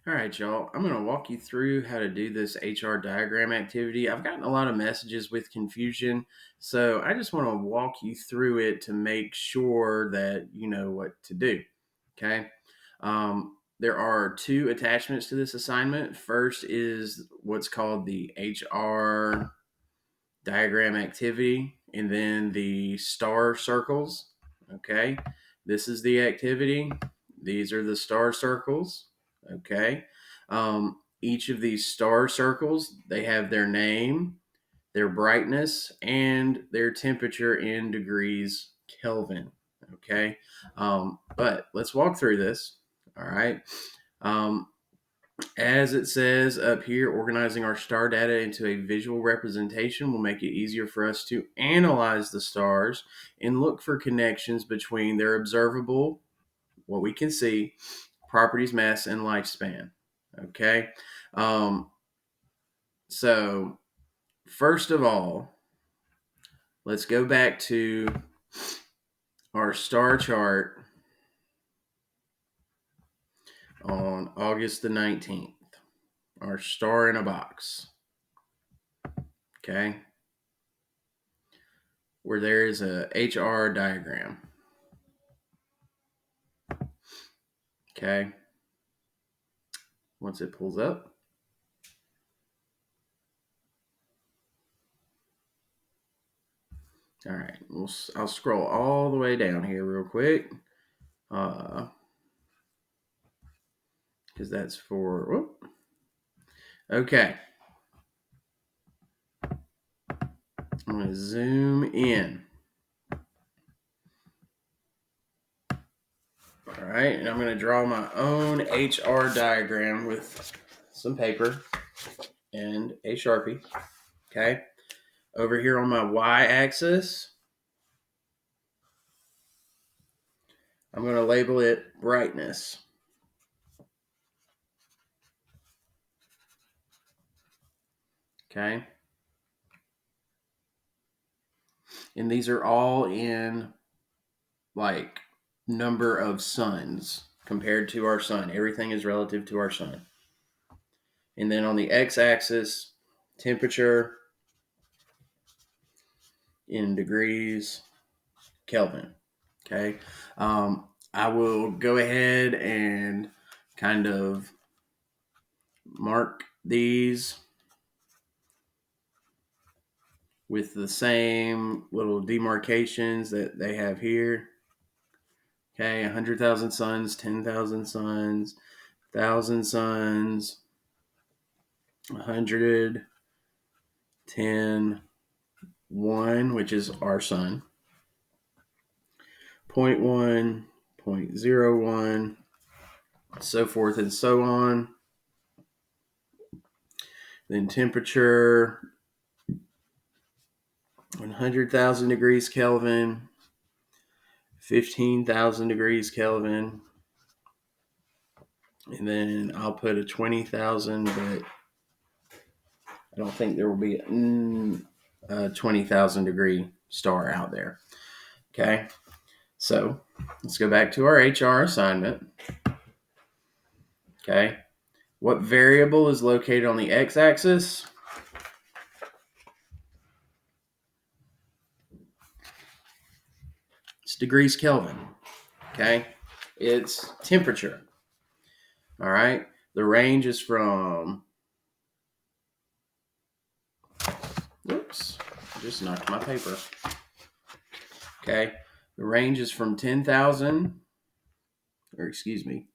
All right, y'all. I'm going to walk you through how to do this HR diagram activity. I've gotten a lot of messages with confusion, so I just want to walk you through it to make sure that you know what to do. Okay. There are two attachments to this assignment. First is what's called the HR diagram activity, and then the star circles. Okay. This is the activity. These are the star circles. Okay. Each of these star circles, they have their name, their brightness, and their temperature in degrees Kelvin. Okay. But let's walk through this. All right. Um, as it says up here, organizing our star data into a visual representation will make it easier for us to analyze the stars and look for connections between their observable, what we can see, properties, mass, and lifespan. Okay. Um, so, first of all, let's go back to our star chart on August the 19th, our star in a box. Okay. Where there is a HR diagram. Okay. Once it pulls up. All right. I'll scroll all the way down here real quick. Because that's for. Whoop. Okay. I'm going to zoom in. All right. And I'm going to draw my own HR diagram with some paper and a Sharpie. Okay. Over here on my Y axis, I'm going to label it brightness. Okay. And these are all in like number of suns compared to our sun. Everything is relative to our sun. And then on the x-axis, temperature in degrees Kelvin. Okay. I will go ahead and kind of mark these with the same little demarcations that they have here. Okay, 100,000 suns, 10,000 suns, 1,000 suns, 100, 10, 1, which is our sun, 0.1, 0.01, so forth and so on. Then temperature, 100,000 degrees Kelvin, 15,000 degrees Kelvin, and then I'll put a 20,000, but I don't think there will be a 20,000 degree star out there. Okay, so let's go back to our HR assignment. Okay, what variable is located on the x-axis? It's degrees Kelvin. Okay, it's temperature. All right, the range is from, whoops, I just knocked my paper. Okay, the range is from 10,000, or excuse me,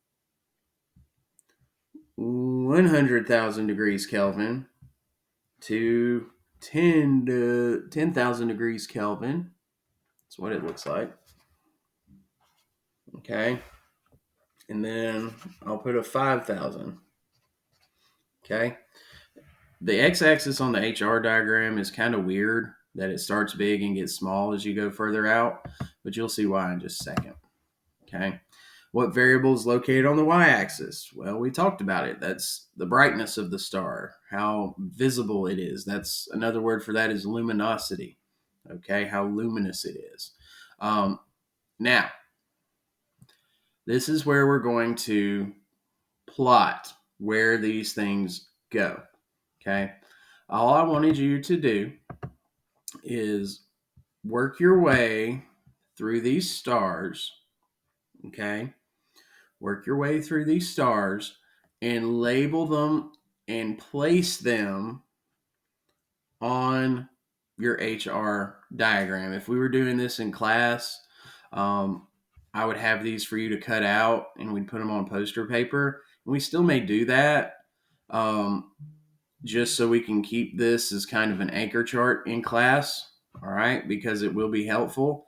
100,000 degrees Kelvin to 10,000 degrees Kelvin. That's what it looks like. Okay. And then I'll put a 5,000. Okay. The x-axis on the HR diagram is kind of weird that it starts big and gets small as you go further out, but you'll see why in just a second. Okay. What variable is located on the y-axis? Well, we talked about it. That's the brightness of the star, how visible it is. That's another word for that is luminosity. Okay, how luminous it is. Now, this is where we're going to plot where these things go. Okay. All I wanted you to do is work your way through these stars. Okay. Work your way through these stars and label them and place them on your HR diagram. If we were doing this in class, I would have these for you to cut out and we'd put them on poster paper. And we still may do that just so we can keep this as kind of an anchor chart in class. All right, because it will be helpful.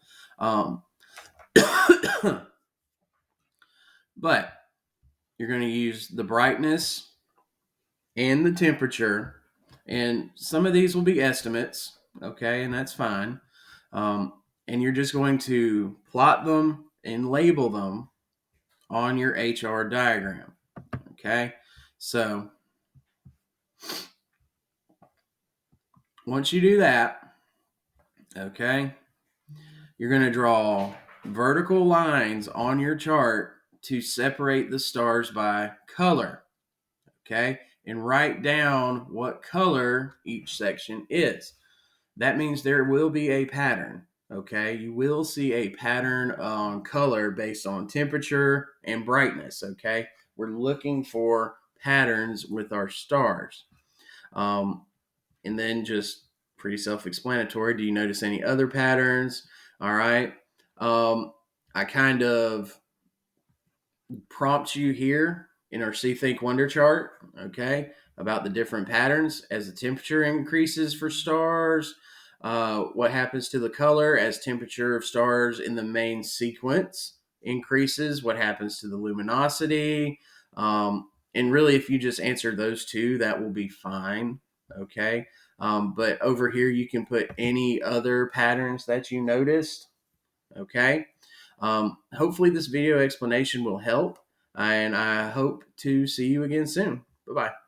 But you're going to use the brightness and the temperature, and some of these will be estimates, okay, and that's fine. And you're just going to plot them and label them on your HR diagram, okay? So once you do that, okay, you're going to draw vertical lines on your chart to separate the stars by color, okay? And write down what color each section is. That means there will be a pattern, okay? You will see a pattern on color based on temperature and brightness, okay? We're looking for patterns with our stars. And then just pretty self-explanatory. Do you notice any other patterns? All right. I kind of prompt you here in our See Think Wonder chart, okay, about the different patterns as the temperature increases for stars, what happens to the color as temperature of stars in the main sequence increases, what happens to the luminosity. And really, if you just answer those two, that will be fine, okay? But over here, you can put any other patterns that you noticed, okay? Hopefully this video explanation will help, and I hope to see you again soon. Bye-bye.